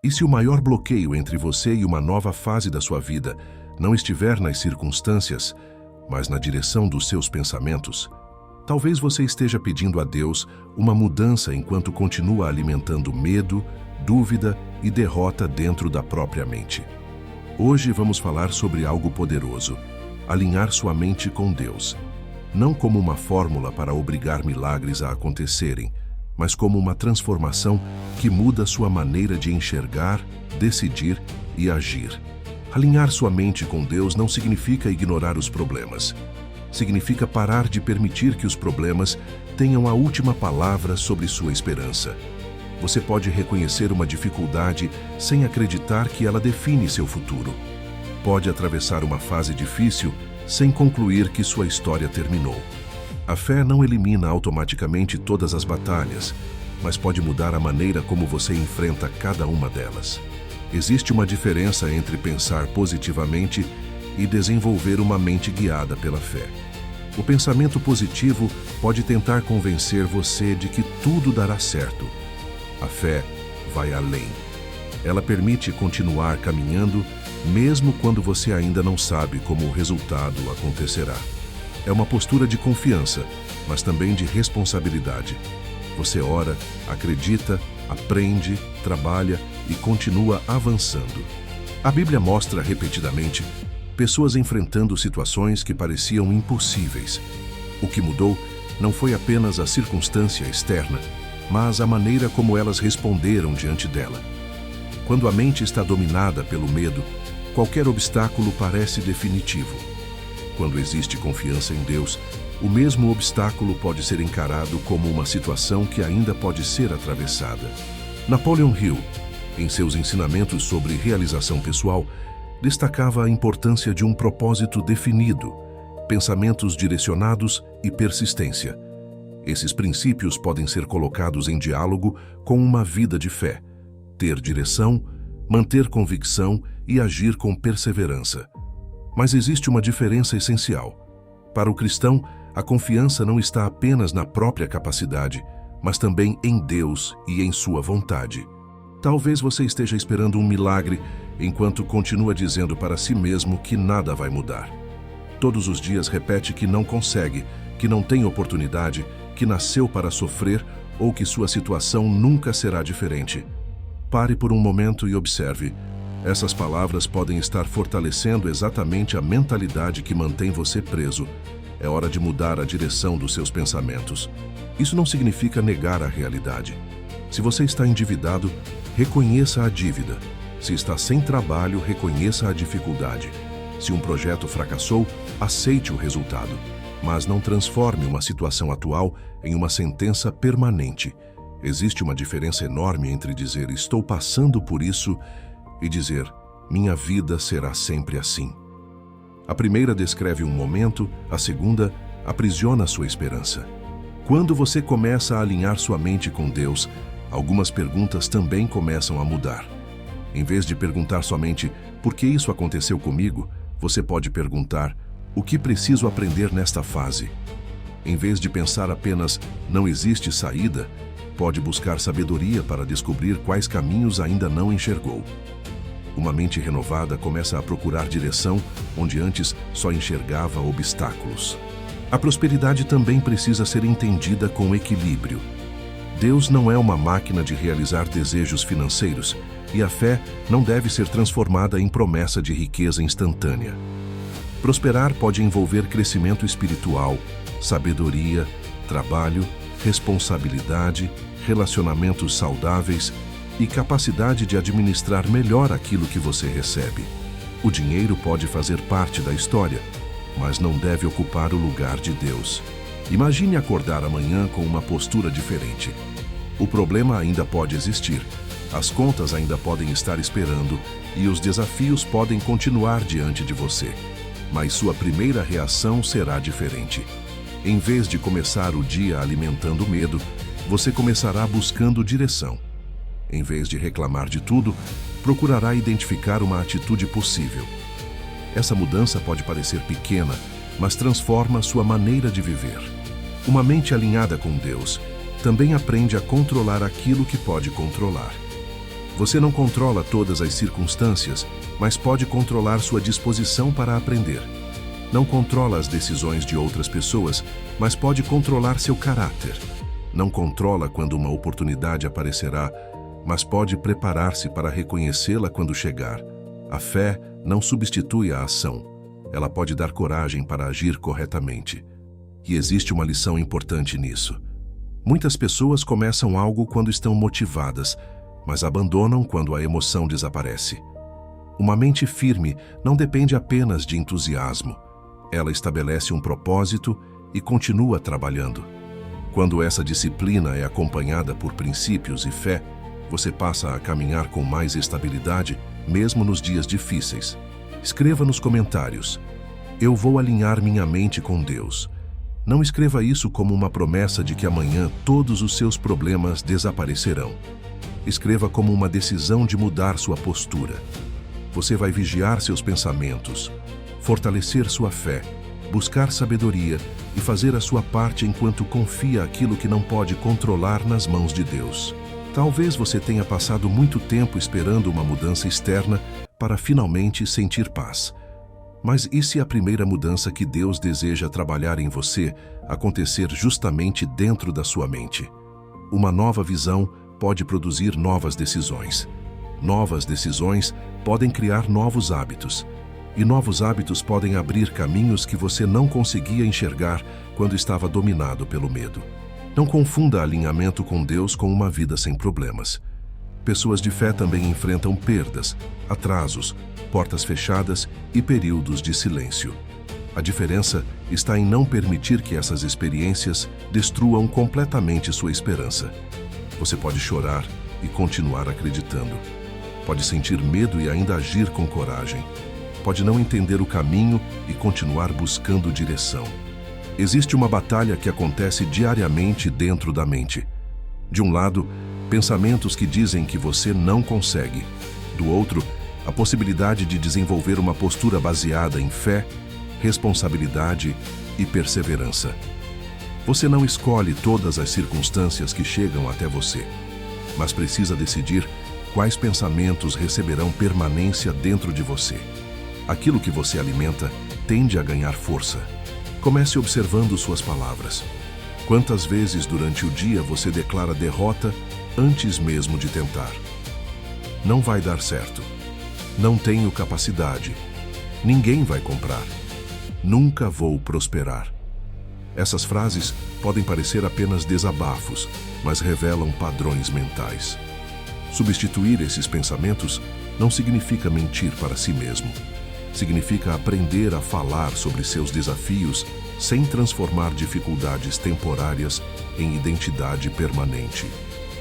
E se o maior bloqueio entre você e uma nova fase da sua vida não estiver nas circunstâncias, mas na direção dos seus pensamentos, talvez você esteja pedindo a Deus uma mudança enquanto continua alimentando medo, dúvida e derrota dentro da própria mente. Hoje vamos falar sobre algo poderoso: alinhar sua mente com Deus. Não como uma fórmula para obrigar milagres a acontecerem, mas como uma transformação que muda sua maneira de enxergar, decidir e agir. Alinhar sua mente com Deus não significa ignorar os problemas. Significa parar de permitir que os problemas tenham a última palavra sobre sua esperança. Você pode reconhecer uma dificuldade sem acreditar que ela define seu futuro. Pode atravessar uma fase difícil sem concluir que sua história terminou. A fé não elimina automaticamente todas as batalhas, mas pode mudar a maneira como você enfrenta cada uma delas. Existe uma diferença entre pensar positivamente e desenvolver uma mente guiada pela fé. O pensamento positivo pode tentar convencer você de que tudo dará certo. A fé vai além. Ela permite continuar caminhando, mesmo quando você ainda não sabe como o resultado acontecerá. É uma postura de confiança, mas também de responsabilidade. Você ora, acredita, aprende, trabalha e continua avançando. A Bíblia mostra repetidamente pessoas enfrentando situações que pareciam impossíveis. O que mudou não foi apenas a circunstância externa, mas a maneira como elas responderam diante dela. Quando a mente está dominada pelo medo, qualquer obstáculo parece definitivo. Quando existe confiança em Deus, o mesmo obstáculo pode ser encarado como uma situação que ainda pode ser atravessada. Napoleon Hill, em seus ensinamentos sobre realização pessoal, destacava a importância de um propósito definido, pensamentos direcionados e persistência. Esses princípios podem ser colocados em diálogo com uma vida de fé: ter direção, manter convicção e agir com perseverança. Mas existe uma diferença essencial. Para o cristão, a confiança não está apenas na própria capacidade, mas também em Deus e em sua vontade. Talvez você esteja esperando um milagre enquanto continua dizendo para si mesmo que nada vai mudar. Todos os dias repete que não consegue, que não tem oportunidade, que nasceu para sofrer ou que sua situação nunca será diferente. Pare por um momento e observe. Essas palavras podem estar fortalecendo exatamente a mentalidade que mantém você preso. É hora de mudar a direção dos seus pensamentos. Isso não significa negar a realidade. Se você está endividado, reconheça a dívida. Se está sem trabalho, reconheça a dificuldade. Se um projeto fracassou, aceite o resultado. Mas não transforme uma situação atual em uma sentença permanente. Existe uma diferença enorme entre dizer "estou passando por isso" e dizer "minha vida será sempre assim". A primeira descreve um momento, a segunda aprisiona sua esperança. Quando você começa a alinhar sua mente com Deus, algumas perguntas também começam a mudar. Em vez de perguntar somente "por que isso aconteceu comigo?", você pode perguntar "o que preciso aprender nesta fase?". Em vez de pensar apenas "não existe saída", pode buscar sabedoria para descobrir quais caminhos ainda não enxergou. Uma mente renovada começa a procurar direção onde antes só enxergava obstáculos. A prosperidade também precisa ser entendida com equilíbrio. Deus não é uma máquina de realizar desejos financeiros, e a fé não deve ser transformada em promessa de riqueza instantânea. Prosperar pode envolver crescimento espiritual, sabedoria, trabalho, responsabilidade, relacionamentos saudáveis e capacidade de administrar melhor aquilo que você recebe. O dinheiro pode fazer parte da história, mas não deve ocupar o lugar de Deus. Imagine acordar amanhã com uma postura diferente. O problema ainda pode existir, as contas ainda podem estar esperando e os desafios podem continuar diante de você. Mas sua primeira reação será diferente. Em vez de começar o dia alimentando medo, você começará buscando direção. Em vez de reclamar de tudo, procurará identificar uma atitude possível. Essa mudança pode parecer pequena, mas transforma sua maneira de viver. Uma mente alinhada com Deus também aprende a controlar aquilo que pode controlar. Você não controla todas as circunstâncias, mas pode controlar sua disposição para aprender. Não controla as decisões de outras pessoas, mas pode controlar seu caráter. Não controla quando uma oportunidade aparecerá, mas pode preparar-se para reconhecê-la quando chegar. A fé não substitui a ação. Ela pode dar coragem para agir corretamente. E existe uma lição importante nisso. Muitas pessoas começam algo quando estão motivadas, mas abandonam quando a emoção desaparece. Uma mente firme não depende apenas de entusiasmo. Ela estabelece um propósito e continua trabalhando. Quando essa disciplina é acompanhada por princípios e fé, você passa a caminhar com mais estabilidade, mesmo nos dias difíceis. Escreva nos comentários: eu vou alinhar minha mente com Deus. Não escreva isso como uma promessa de que amanhã todos os seus problemas desaparecerão. Escreva como uma decisão de mudar sua postura. Você vai vigiar seus pensamentos, fortalecer sua fé, buscar sabedoria e fazer a sua parte enquanto confia aquilo que não pode controlar nas mãos de Deus. Talvez você tenha passado muito tempo esperando uma mudança externa para finalmente sentir paz. Mas e se a primeira mudança que Deus deseja trabalhar em você acontecer justamente dentro da sua mente? Uma nova visão pode produzir novas decisões. Novas decisões podem criar novos hábitos. E novos hábitos podem abrir caminhos que você não conseguia enxergar quando estava dominado pelo medo. Não confunda alinhamento com Deus com uma vida sem problemas. Pessoas de fé também enfrentam perdas, atrasos, portas fechadas e períodos de silêncio. A diferença está em não permitir que essas experiências destruam completamente sua esperança. Você pode chorar e continuar acreditando. Pode sentir medo e ainda agir com coragem. Pode não entender o caminho e continuar buscando direção. Existe uma batalha que acontece diariamente dentro da mente. De um lado, pensamentos que dizem que você não consegue. Do outro, a possibilidade de desenvolver uma postura baseada em fé, responsabilidade e perseverança. Você não escolhe todas as circunstâncias que chegam até você, mas precisa decidir quais pensamentos receberão permanência dentro de você. Aquilo que você alimenta tende a ganhar força. Comece observando suas palavras. Quantas vezes durante o dia você declara derrota antes mesmo de tentar? Não vai dar certo. Não tenho capacidade. Ninguém vai comprar. Nunca vou prosperar. Essas frases podem parecer apenas desabafos, mas revelam padrões mentais. Substituir esses pensamentos não significa mentir para si mesmo. Significa aprender a falar sobre seus desafios sem transformar dificuldades temporárias em identidade permanente.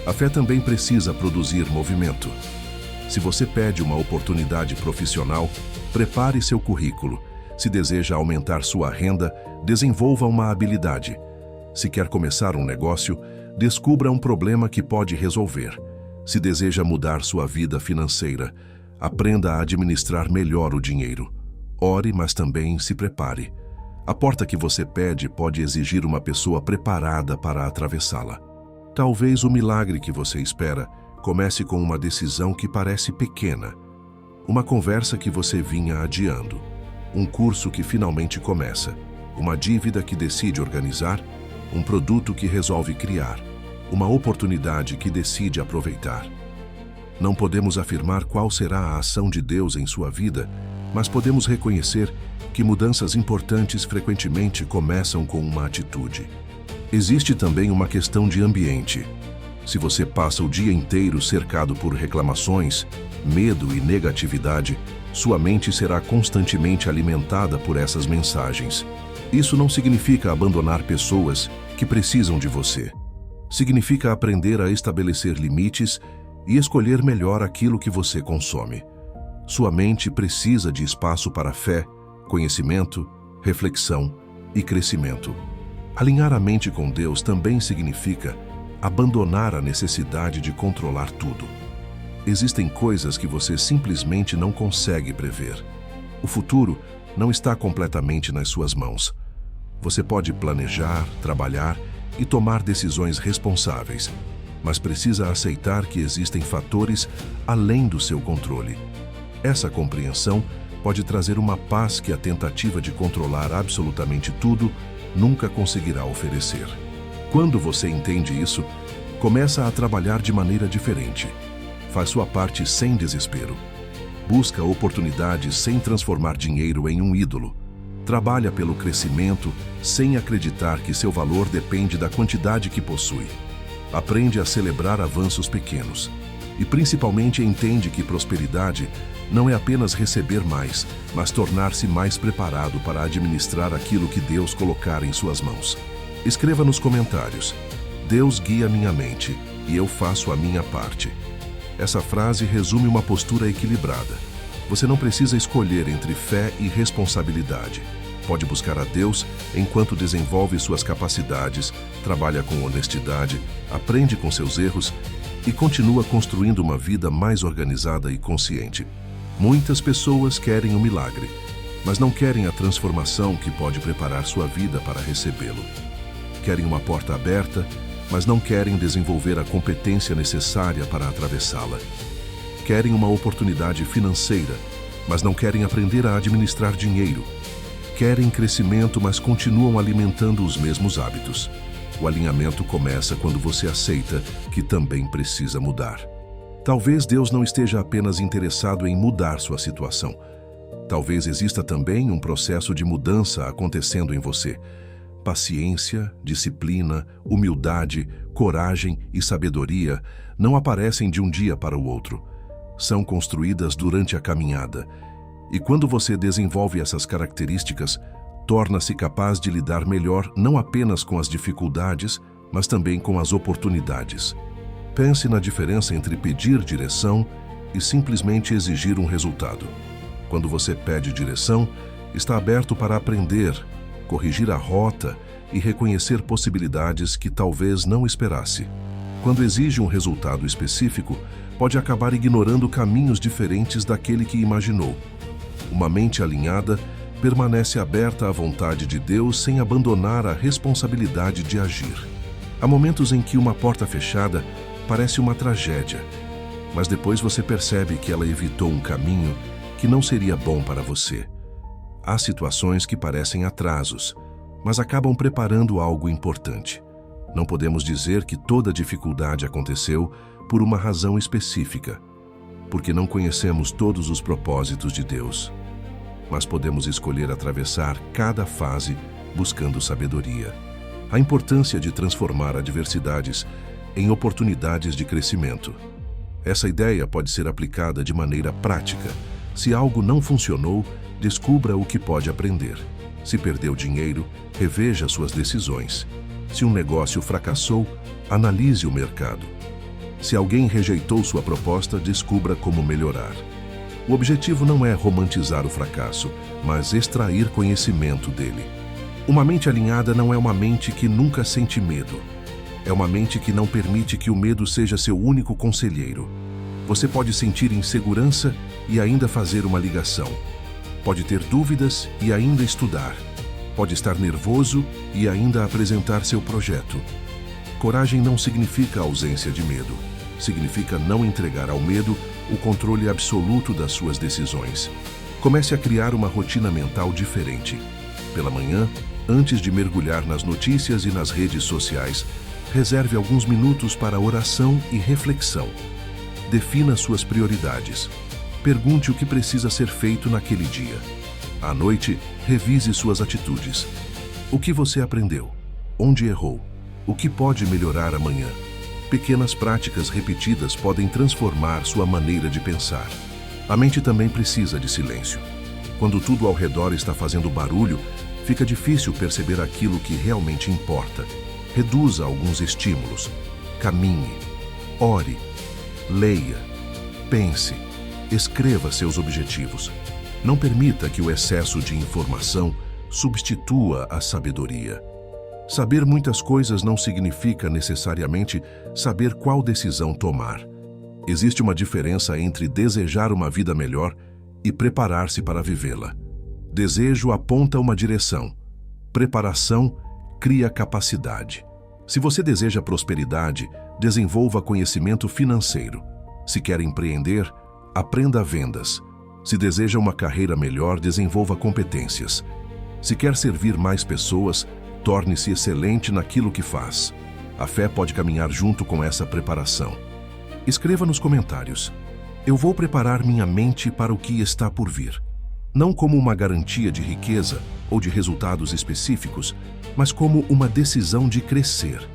A fé também precisa produzir movimento. Se você pede uma oportunidade profissional, prepare seu currículo. Se deseja aumentar sua renda, desenvolva uma habilidade. Se quer começar um negócio, descubra um problema que pode resolver. Se deseja mudar sua vida financeira, aprenda a administrar melhor o dinheiro. Ore, mas também se prepare. A porta que você pede pode exigir uma pessoa preparada para atravessá-la. Talvez o milagre que você espera comece com uma decisão que parece pequena. Uma conversa que você vinha adiando. Um curso que finalmente começa. Uma dívida que decide organizar. Um produto que resolve criar. Uma oportunidade que decide aproveitar. Não podemos afirmar qual será a ação de Deus em sua vida, mas podemos reconhecer que mudanças importantes frequentemente começam com uma atitude. Existe também uma questão de ambiente. Se você passa o dia inteiro cercado por reclamações, medo e negatividade, sua mente será constantemente alimentada por essas mensagens. Isso não significa abandonar pessoas que precisam de você. Significa aprender a estabelecer limites e escolher melhor aquilo que você consome. Sua mente precisa de espaço para fé, conhecimento, reflexão e crescimento. Alinhar a mente com Deus também significa abandonar a necessidade de controlar tudo. Existem coisas que você simplesmente não consegue prever. O futuro não está completamente nas suas mãos. Você pode planejar, trabalhar e tomar decisões responsáveis, mas precisa aceitar que existem fatores além do seu controle. Essa compreensão pode trazer uma paz que a tentativa de controlar absolutamente tudo nunca conseguirá oferecer. Quando você entende isso, começa a trabalhar de maneira diferente. Faz sua parte sem desespero. Busca oportunidades sem transformar dinheiro em um ídolo. Trabalha pelo crescimento sem acreditar que seu valor depende da quantidade que possui. Aprende a celebrar avanços pequenos. E principalmente entende que prosperidade não é apenas receber mais, mas tornar-se mais preparado para administrar aquilo que Deus colocar em suas mãos. Escreva nos comentários: Deus guia minha mente e eu faço a minha parte. Essa frase resume uma postura equilibrada. Você não precisa escolher entre fé e responsabilidade. Pode buscar a Deus enquanto desenvolve suas capacidades, trabalha com honestidade, aprende com seus erros e continua construindo uma vida mais organizada e consciente. Muitas pessoas querem um milagre, mas não querem a transformação que pode preparar sua vida para recebê-lo. Querem uma porta aberta, mas não querem desenvolver a competência necessária para atravessá-la. Querem uma oportunidade financeira, mas não querem aprender a administrar dinheiro. Querem crescimento, mas continuam alimentando os mesmos hábitos. O alinhamento começa quando você aceita que também precisa mudar. Talvez Deus não esteja apenas interessado em mudar sua situação. Talvez exista também um processo de mudança acontecendo em você. Paciência, disciplina, humildade, coragem e sabedoria não aparecem de um dia para o outro. São construídas durante a caminhada. E quando você desenvolve essas características, torna-se capaz de lidar melhor não apenas com as dificuldades, mas também com as oportunidades. Pense na diferença entre pedir direção e simplesmente exigir um resultado. Quando você pede direção, está aberto para aprender, corrigir a rota e reconhecer possibilidades que talvez não esperasse. Quando exige um resultado específico, pode acabar ignorando caminhos diferentes daquele que imaginou. Uma mente alinhada permanece aberta à vontade de Deus sem abandonar a responsabilidade de agir. Há momentos em que uma porta fechada parece uma tragédia, mas depois você percebe que ela evitou um caminho que não seria bom para você. Há situações que parecem atrasos, mas acabam preparando algo importante. Não podemos dizer que toda dificuldade aconteceu por uma razão específica, porque não conhecemos todos os propósitos de Deus. Mas podemos escolher atravessar cada fase buscando sabedoria. A importância de transformar adversidades em oportunidades de crescimento. Essa ideia pode ser aplicada de maneira prática. Se algo não funcionou, descubra o que pode aprender. Se perdeu dinheiro, reveja suas decisões. Se um negócio fracassou, analise o mercado. Se alguém rejeitou sua proposta, descubra como melhorar. O objetivo não é romantizar o fracasso, mas extrair conhecimento dele. Uma mente alinhada não é uma mente que nunca sente medo. É uma mente que não permite que o medo seja seu único conselheiro. Você pode sentir insegurança e ainda fazer uma ligação. Pode ter dúvidas e ainda estudar. Pode estar nervoso e ainda apresentar seu projeto. Coragem não significa ausência de medo. Significa não entregar ao medo o controle absoluto das suas decisões. Comece a criar uma rotina mental diferente. Pela manhã, antes de mergulhar nas notícias e nas redes sociais, reserve alguns minutos para oração e reflexão. Defina suas prioridades. Pergunte o que precisa ser feito naquele dia. À noite, revise suas atitudes. O que você aprendeu? Onde errou? O que pode melhorar amanhã? Pequenas práticas repetidas podem transformar sua maneira de pensar. A mente também precisa de silêncio. Quando tudo ao redor está fazendo barulho, fica difícil perceber aquilo que realmente importa. Reduza alguns estímulos. Caminhe. Ore. Leia. Pense. Escreva seus objetivos. Não permita que o excesso de informação substitua a sabedoria. Saber muitas coisas não significa necessariamente saber qual decisão tomar. Existe uma diferença entre desejar uma vida melhor e preparar-se para vivê-la. Desejo aponta uma direção. Preparação cria capacidade. Se você deseja prosperidade, desenvolva conhecimento financeiro. Se quer empreender, aprenda vendas. Se deseja uma carreira melhor, desenvolva competências. Se quer servir mais pessoas, torne-se excelente naquilo que faz. A fé pode caminhar junto com essa preparação. Escreva nos comentários: eu vou preparar minha mente para o que está por vir. Não como uma garantia de riqueza ou de resultados específicos, mas como uma decisão de crescer.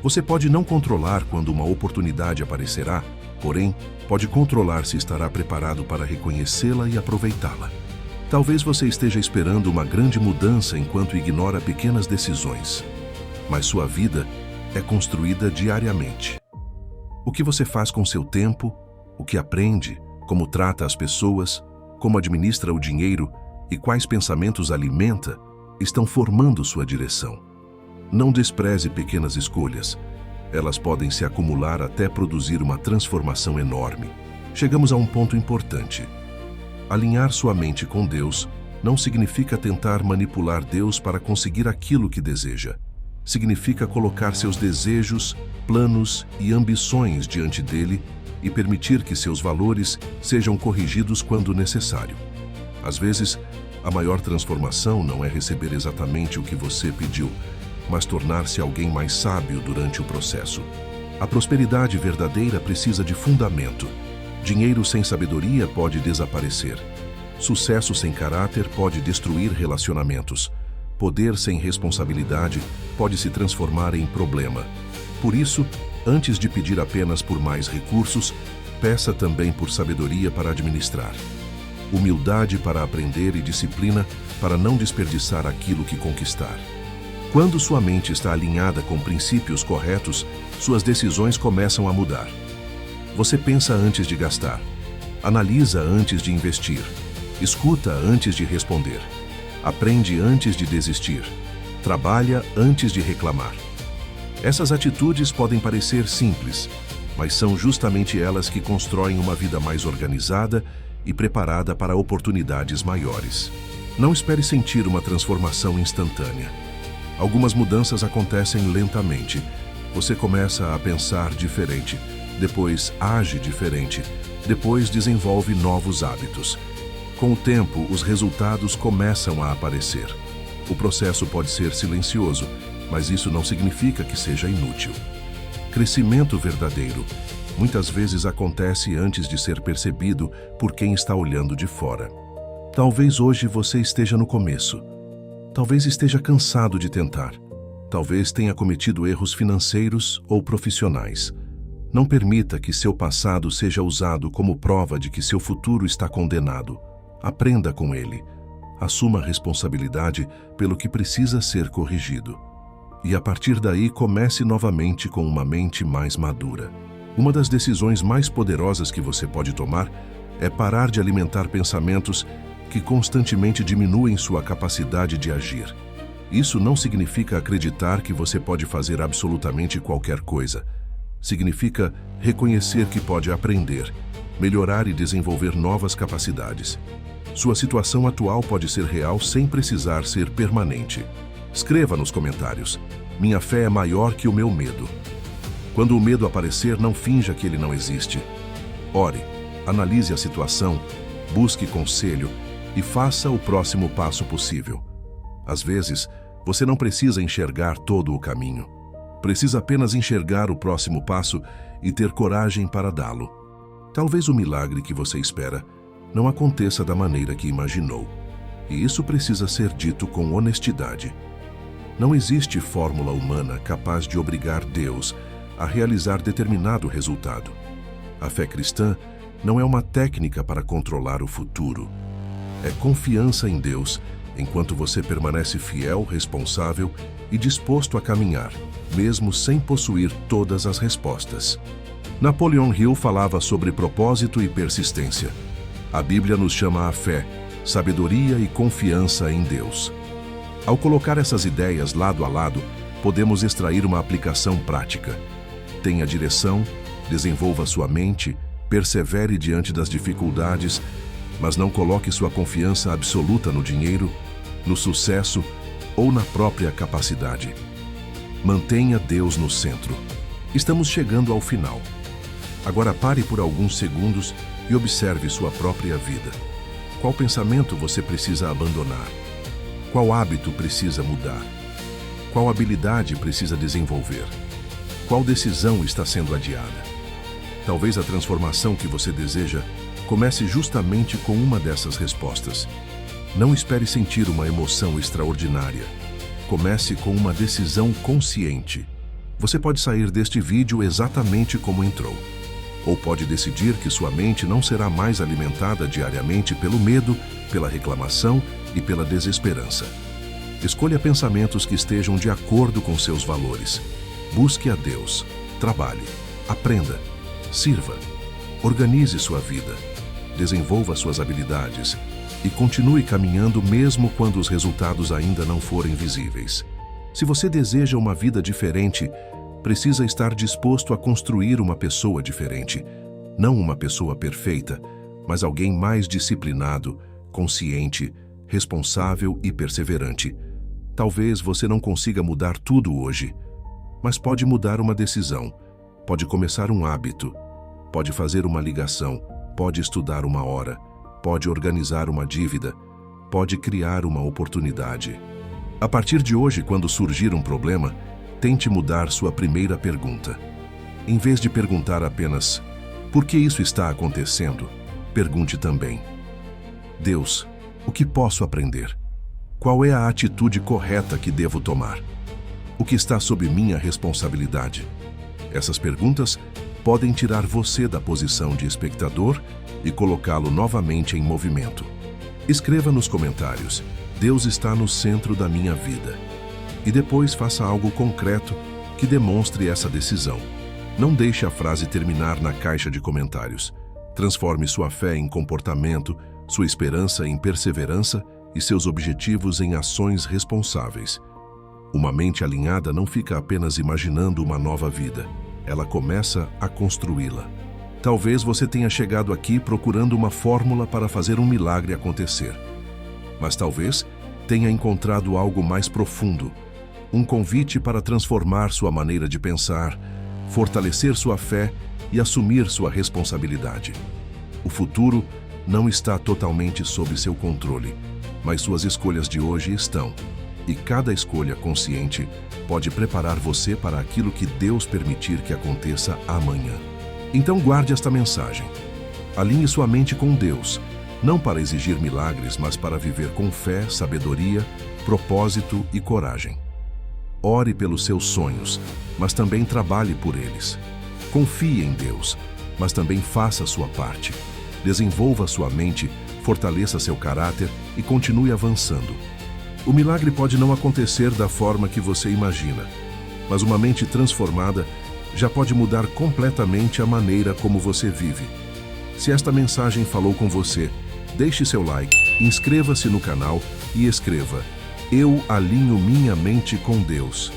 Você pode não controlar quando uma oportunidade aparecerá, porém, pode controlar se estará preparado para reconhecê-la e aproveitá-la. Talvez você esteja esperando uma grande mudança enquanto ignora pequenas decisões, mas sua vida é construída diariamente. O que você faz com seu tempo, o que aprende, como trata as pessoas, como administra o dinheiro e quais pensamentos alimenta, estão formando sua direção. Não despreze pequenas escolhas. Elas podem se acumular até produzir uma transformação enorme. Chegamos a um ponto importante. Alinhar sua mente com Deus não significa tentar manipular Deus para conseguir aquilo que deseja. Significa colocar seus desejos, planos e ambições diante dele e permitir que seus valores sejam corrigidos quando necessário. Às vezes, a maior transformação não é receber exatamente o que você pediu, mas tornar-se alguém mais sábio durante o processo. A prosperidade verdadeira precisa de fundamento. Dinheiro sem sabedoria pode desaparecer. Sucesso sem caráter pode destruir relacionamentos. Poder sem responsabilidade pode se transformar em problema. Por isso, antes de pedir apenas por mais recursos, peça também por sabedoria para administrar. Humildade para aprender e disciplina para não desperdiçar aquilo que conquistar. Quando sua mente está alinhada com princípios corretos, suas decisões começam a mudar. Você pensa antes de gastar, analisa antes de investir, escuta antes de responder, aprende antes de desistir, trabalha antes de reclamar. Essas atitudes podem parecer simples, mas são justamente elas que constroem uma vida mais organizada e preparada para oportunidades maiores. Não espere sentir uma transformação instantânea. Algumas mudanças acontecem lentamente. Você começa a pensar diferente, depois age diferente, depois desenvolve novos hábitos. Com o tempo, os resultados começam a aparecer. O processo pode ser silencioso, mas isso não significa que seja inútil. Crescimento verdadeiro muitas vezes acontece antes de ser percebido por quem está olhando de fora. Talvez hoje você esteja no começo. Talvez esteja cansado de tentar. Talvez tenha cometido erros financeiros ou profissionais. Não permita que seu passado seja usado como prova de que seu futuro está condenado. Aprenda com ele. Assuma a responsabilidade pelo que precisa ser corrigido. E a partir daí comece novamente com uma mente mais madura. Uma das decisões mais poderosas que você pode tomar é parar de alimentar pensamentos que constantemente diminuem sua capacidade de agir. Isso não significa acreditar que você pode fazer absolutamente qualquer coisa. Significa reconhecer que pode aprender, melhorar e desenvolver novas capacidades. Sua situação atual pode ser real sem precisar ser permanente. Escreva nos comentários: minha fé é maior que o meu medo. Quando o medo aparecer, não finja que ele não existe. Ore, analise a situação, busque conselho e faça o próximo passo possível. Às vezes, você não precisa enxergar todo o caminho. Precisa apenas enxergar o próximo passo e ter coragem para dá-lo. Talvez o milagre que você espera não aconteça da maneira que imaginou. E isso precisa ser dito com honestidade. Não existe fórmula humana capaz de obrigar Deus a realizar determinado resultado. A fé cristã não é uma técnica para controlar o futuro. É confiança em Deus enquanto você permanece fiel, responsável e disposto a caminhar, mesmo sem possuir todas as respostas. Napoleon Hill falava sobre propósito e persistência. A Bíblia nos chama à fé, sabedoria e confiança em Deus. Ao colocar essas ideias lado a lado, podemos extrair uma aplicação prática. Tenha direção, desenvolva sua mente, persevere diante das dificuldades, mas não coloque sua confiança absoluta no dinheiro, no sucesso ou na própria capacidade. Mantenha Deus no centro. Estamos chegando ao final. Agora pare por alguns segundos e observe sua própria vida. Qual pensamento você precisa abandonar? Qual hábito precisa mudar? Qual habilidade precisa desenvolver? Qual decisão está sendo adiada? Talvez a transformação que você deseja comece justamente com uma dessas respostas. Não espere sentir uma emoção extraordinária. Comece com uma decisão consciente. Você pode sair deste vídeo exatamente como entrou. Ou pode decidir que sua mente não será mais alimentada diariamente pelo medo, pela reclamação e pela desesperança. Escolha pensamentos que estejam de acordo com seus valores. Busque a Deus. Trabalhe. Aprenda. Sirva. Organize sua vida. Desenvolva suas habilidades. E continue caminhando mesmo quando os resultados ainda não forem visíveis. Se você deseja uma vida diferente, precisa estar disposto a construir uma pessoa diferente. Não uma pessoa perfeita, mas alguém mais disciplinado, consciente, responsável e perseverante. Talvez você não consiga mudar tudo hoje, mas pode mudar uma decisão, pode começar um hábito, pode fazer uma ligação, pode estudar uma hora, pode organizar uma dívida, pode criar uma oportunidade. A partir de hoje, quando surgir um problema, tente mudar sua primeira pergunta. Em vez de perguntar apenas, por que isso está acontecendo? Pergunte também, Deus, o que posso aprender? Qual é a atitude correta que devo tomar? O que está sob minha responsabilidade? Essas perguntas podem tirar você da posição de espectador e colocá-lo novamente em movimento. Escreva nos comentários, Deus está no centro da minha vida. E depois faça algo concreto que demonstre essa decisão. Não deixe a frase terminar na caixa de comentários. Transforme sua fé em comportamento, sua esperança em perseverança e seus objetivos em ações responsáveis. Uma mente alinhada não fica apenas imaginando uma nova vida. Ela começa a construí-la. Talvez você tenha chegado aqui procurando uma fórmula para fazer um milagre acontecer. Mas talvez tenha encontrado algo mais profundo. Um convite para transformar sua maneira de pensar, fortalecer sua fé e assumir sua responsabilidade. O futuro não está totalmente sob seu controle, mas suas escolhas de hoje estão. E cada escolha consciente pode preparar você para aquilo que Deus permitir que aconteça amanhã. Então guarde esta mensagem. Alinhe sua mente com Deus, não para exigir milagres, mas para viver com fé, sabedoria, propósito e coragem. Ore pelos seus sonhos, mas também trabalhe por eles. Confie em Deus, mas também faça a sua parte. Desenvolva sua mente, fortaleça seu caráter e continue avançando. O milagre pode não acontecer da forma que você imagina, mas uma mente transformada já pode mudar completamente a maneira como você vive. Se esta mensagem falou com você, deixe seu like, inscreva-se no canal e escreva: Eu alinho minha mente com Deus.